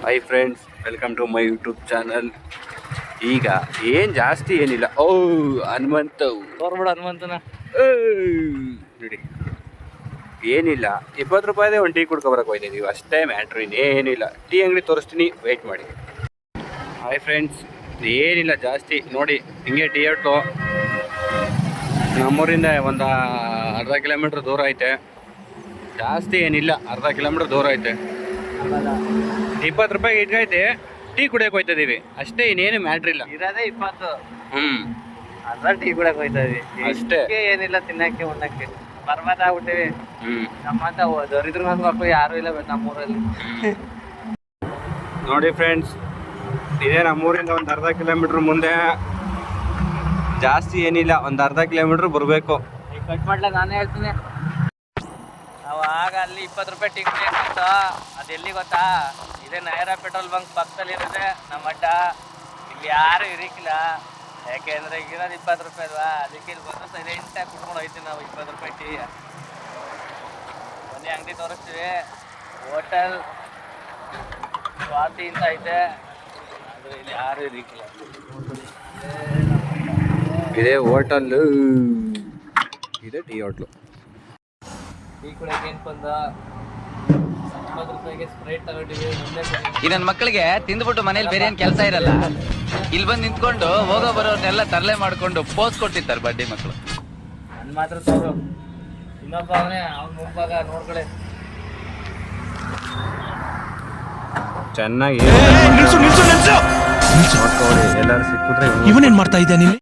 Hi friends, welcome to my YouTube channel. ಈಗ ಏನು ಜಾಸ್ತಿ ಏನಿಲ್ಲ. ಓ ಹನುಮಂತ ತೋರ್ಬಿಡ ಹನುಮಂತನ ನೋಡಿ, ಏನಿಲ್ಲ, 20 ರೂಪಾಯಿದೇ ಒಂದು ಟೀ ಕುಡ್ಕೊಬರಕ್ಕೆ ಹೋಯ್ತಿದ್ದೀವಿ ಅಷ್ಟೇ. ಮ್ಯಾಟ್ರ್ ಇನ್ನೇನಿಲ್ಲ. ಟೀ ಅಂಗಡಿ ತೋರಿಸ್ತೀನಿ, ವೆಯ್ಟ್ ಮಾಡಿ. ಹಾಯ್ ಫ್ರೆಂಡ್ಸ್, ಏನಿಲ್ಲ ಜಾಸ್ತಿ. ನೋಡಿ ಹಿಂಗೆ ಟೀ ಹೋಟ್ಲು ನಮ್ಮೂರಿಂದ ಒಂದು ಅರ್ಧ ಕಿಲೋಮೀಟ್ರ್ ದೂರ ಐತೆ. ಜಾಸ್ತಿ ಏನಿಲ್ಲ, ಅರ್ಧ ಕಿಲೋಮೀಟ್ರ್ ದೂರ ಐತೆ. 20 ರೂಪಾಯಿಗೆ ಇಟ್ಕೈತೆ, ಟೀ ಕುಡಿಯೋಕೆ ಹೋಯ್ತಿದ್ದೀವಿ ಅಷ್ಟೇ, ಇನ್ನೇನು ಮ್ಯಾಟ್ರ್ ಇಲ್ಲ. ಇರೋದೇ 20. ಅದ್ರ ಟೀ ಕುಡಿಯಕ್ ಹೋಯ್ತಾ ಇದೀವಿ ಅಷ್ಟೇ. ಏನಿಲ್ಲ ತಿನ್ನಕ್ಕೆ ಉಣ್ಣಕ್ಕೆ ಬರ್ಬಾದ ಆಗ್ಬಿಟ್ಟಿವಿ. ನಮ್ಮಂತ ದರಿದ್ರ ಮಕ್ಕಳು ಯಾರು ಇಲ್ಲ ನಮ್ಮೂರಲ್ಲಿ. ನೋಡಿ ಫ್ರೆಂಡ್ಸ್, ಇದೇ ನಮ್ಮೂರಿಂದ ಒಂದು ಅರ್ಧ ಕಿಲೋಮೀಟ್ರ್ ಮುಂದೆ. ಜಾಸ್ತಿ ಏನಿಲ್ಲ, ಒಂದು ಅರ್ಧ ಕಿಲೋಮೀಟ್ರ್ ಬರಬೇಕು. ಕಟ್ ಮಾಡ್ಲ ನಾನೇ ಹೇಳ್ತೀನಿ. ಅವಾಗ ಅಲ್ಲಿ 20 ರೂಪಾಯಿ ಟೀ ಕುಡಿಯಕ್ಕೆ ಅದು ಎಲ್ಲಿ ಗೊತ್ತಾ? ಇದೇ ನೈರಾ ಪೆಟ್ರೋಲ್ ಬಂಕ್ ಪಕ್ಕದಲ್ಲಿ ಇರೋದೆ ನಮ್ಮ ಅಡ್ಡ. ಇಲ್ಲಿ ಯಾರು ಇರಕ್ಕಿಲ್ಲ, ಯಾಕೆಂದ್ರೆ ಇರೋದು 20 ರೂಪಾಯಿ ಅಲ್ವಾ. ಅದಕ್ಕೆ ಇಲ್ಲಿ ಬಂದು ಸೈಲೆಂಟಾಗಿ ಕುಡ್ಕೊಂಡು ಹೋಯ್ತೀವಿ ನಾವು. 20 ರೂಪಾಯಿ ಟೀ ಒಂದೇ ಅಂಗಡಿ ತೋರಿಸ್ತೀವಿ. ಹೋಟೆಲ್ ಸ್ವಾತಿ ಅಂತ ಐತೆ, ಆದರೆ ಇಲ್ಲಿ ಯಾರು ಇರಕ್ಕಿಲ್ಲ. ಇದೇ ಹೋಟೆಲ್, ಇದೆ ಟೀ ಹೋಟ್ಲು. ಟೀ ಕುಡಿಯಕ್ಕೆ ಏನು ಬಂದ 20 ರೂಪಾಯಿಗೆ ಸ್ಪ್ರೈಟ್ ತಗೊಂಡಿವಿ. ಈ ನನ್ನ ಮಕ್ಕಳಿಗೆ ತಿಂದ್ಬಿಟ್ಟು ಮನೇಲಿ ಬೇರೆ ಏನು ಕೆಲಸ ಇರಲ್ಲ, ಇಲ್ಲಿ ಬಂದು ನಿಂತ್ಕೊಂಡು ಹೋಗೋ ಬರೋರ್ನೆಲ್ಲ ತರಲೆ ಮಾಡ್ಕೊಂಡು ಪೋಸ್ ಕೊಟ್ಟಿರ್ತಾರೆ ಬಡ್ಡಿ ಮಕ್ಕಳು. ನನ್ನ ಮಾತ್ರ ತೋರು, ಇನ್ನೊಬ್ಬ ಅವನೇ, ಅವ್ನ ಮುಂಭಾಗ ನೋಡ್ಕೊಳ್ಳಿ ಚೆನ್ನಾಗಿ. ಎಲ್ಲರೂ ಸಿಕ್ಕಿದ್ರೆ ಇವನೇನ್ ಮಾಡ್ತಾ ಇದ್ದೆ ನೀನು?